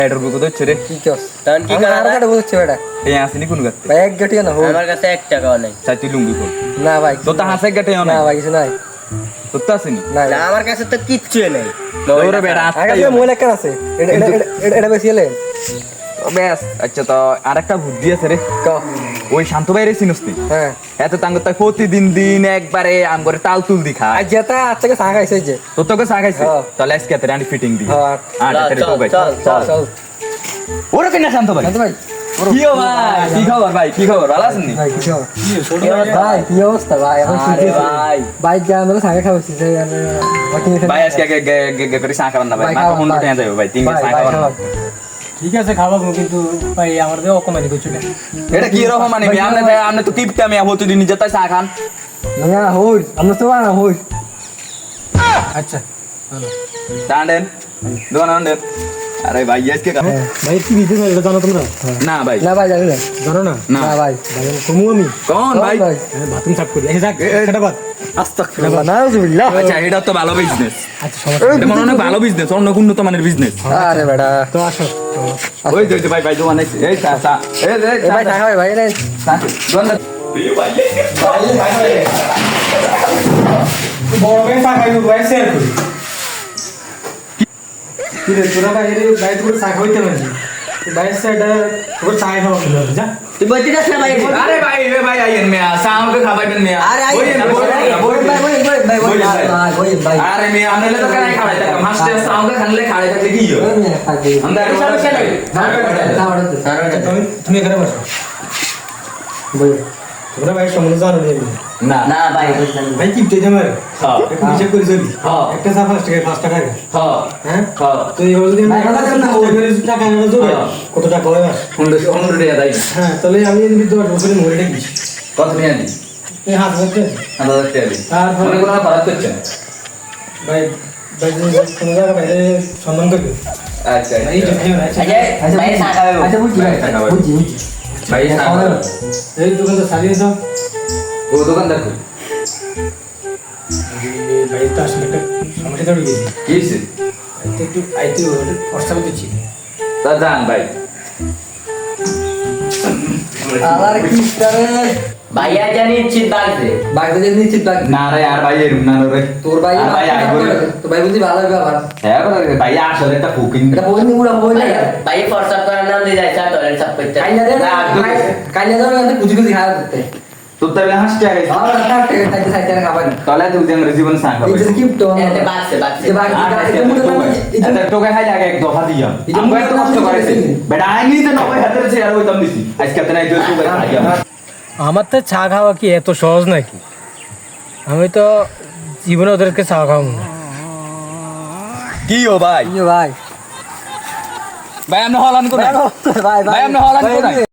এটার বুকু তো ছেড়ে কি কস তখন কি করা আর কাটা বলছে বেটা এই আসেনি কোন গাতে ভাই এক গাটি না আমার কাছে 1 টাকাও নাই সাথী লুঙ্গি কোন না ভাই তো তা হাসে গাটে না না ভাই কিছু নাই তো তা আসেনি না না আমার কাছে তো কিচ্ছু নাই ওরে বেটা আগে মোবাইল একটা আছে এটা বেশি এলে বেশ আচ্ছা তো আরেকটা বুদ্ধি আছে রে ক ওই শান্ত বাইরে চিনস্তি হ্যাঁ এত তাঙ্গ তাই প্রতিদিন দিন একবারে আম করে তাল তুল দি খায় আজ যেটা আজ থেকে সাঙ্গা আইছে যে তো তোকে সাগাইছে হ্যাঁ। তাহলে আজকে তেরে আনি ফিটিং দি হ্যাঁ তেরে তো ভাই চল চল ওরে কেন শান্ত ভাই জানতো ভাই কি ও ভাই কি খবর ভাই কি খবর ভালো আছেন নি ভাই কি খবর ভাই কি অবস্থা ভাই এখন আরে ভাই ভাই জান আমরা সাঙ্গা খাওয়াছি যে আমি ভাই আজকে গে করে চা খাবেন না ভাই ভাই, মা খাওয়ান, কোন ভাই। টাইম যাবে ভাই তিন চা খাবেন ঠিক আছে খাওয়াবো কিন্তু ভাই আমার দিয়ে অকমানি করছো না এটা কি রকম মানে আপনি তো কিপটা আমি প্রতিদিন যেতে চা খান না হই আমরা তো না হই আচ্ছা ভালো টান্ডেন দোকান আন্ডেন আরে ভাই আজকে ভাই কি বিজনেস এটা জানো তোমরা না ভাই না ভাই জানি না জানো না না না ভাই ভাই কমু আমি কোন ভাই বাথরুম সাফ করি এই যাক সেটা বাদ আস্তাগফিরুল্লাহ নাউজুবিল্লাহ আচ্ছা এটা তো ভালো বিজনেস আচ্ছা সমস্যা এটা মনে অনেক ভালো বিজনেস অন্য উন্নত মানের বিজনেস আরে বেটা তো আসো ওই যে ভাই ভাই দোকান আছে এই চা চা এই এ ভাই টাকা ভাই ভাই রে দোকান বড় ভাই চা খাইবো ভাই শেয়ার করি কি রে তোরা ভাই এর ভাই তোর চা খাইতে পারবি ভাই সেটা তোর চা খাওয়া হলো যা তুই বলতে যাস না ভাই আরে ভাই এ ভাই আইয়েন মিয়া চা আমাকে খাবাইবেন মিয়া আরে আইয়েন, ভাই আরে মিয়া আমনে তো কেন খাবাই থাকা মাস্টার চা আমাকে খানলে খাড়াই থাকলে কি হবে আমরা সমস্যা নাই তুমি এখানে বসো তোমরা ভাই সম্বন্ধে জানো না না ভাই ভাই কি পেয়ে যাবে হ্যাঁ একটু হিসাব করে চলি হ্যাঁ। একটা চা 5 টাকা হ্যাঁ হ্যাঁ হ্যাঁ তো এই যদি আমি টাকা আনা যাবে হ্যাঁ। কত টাকা হয় মাস 100 টাকা দেয় হ্যাঁ তাহলে আমি এর ভিতরে বছরে মরে কি কত নিয়ে আনি এই হাত ধরতে 1000 টাকা দিই তারপরে- মনে কোনো খরচ করছে না ভাই ভাই কোনো জায়গা বাইরে সম্মান করবে আচ্ছা এই যে খাইও না আচ্ছা আচ্ছা ভাই চা খাবে আচ্ছা বুঝছি ভাই বুঝছি ভাই এই দোকানটা সারিয়ে দাও ও দোকানদার কই ভাই তো আসলে একটা সমস্যা তৈরি গেছি কি হইছে একটু আইতে প্রস্তাব দিচ্ছি তা জান ভাই আবার কি করে ভাইয়া জানি চিত বাগছে বাইরে যে নিশ্চিত বাকি না রে আর ভাই এরম না রে তোর ভাই আর ভাই আই বলে তো ভাই বলছি ভালো হবে আবার হ্যাঁ বলে ভাই আসলে একটা ফুকিং এটা বই নি উড়া বই না ভাই ফরসাপ করার নাম দিয়ে যায় চা টয়লেট সাফ করতে কাইলা দে কাইলা দে আমি কুচি কুচি খাওয়া করতে তো তাহলে হাসতে আগে আর একটা খাইতে খাইতে খাবার তাহলে তুই যে আমার জীবন সাঙ্গ এই যে কিপটো এতে বাগছে বাগছে যে বাকি এটা মুড়ে না এটা তোকে খাই লাগে এক দফা দিয়া এই যে আমি মুখে এত নাম কষ্ট দিতে করেছি দিছি। বেটা আইনি তো নয় হাতের চেয়ে আর ওইতাম দিছি আজকে তো নাই তুই তোকে খাইয়া আমার তো চা খাওয়া কি এত সহজ নাকি আমি তো জীবনে ওদেরকে চা খাওয়াবো না কি ও ভাই ইয়ে ভাই ভাই আপনি হলান করে ভাই ভাই আপনি হলান করে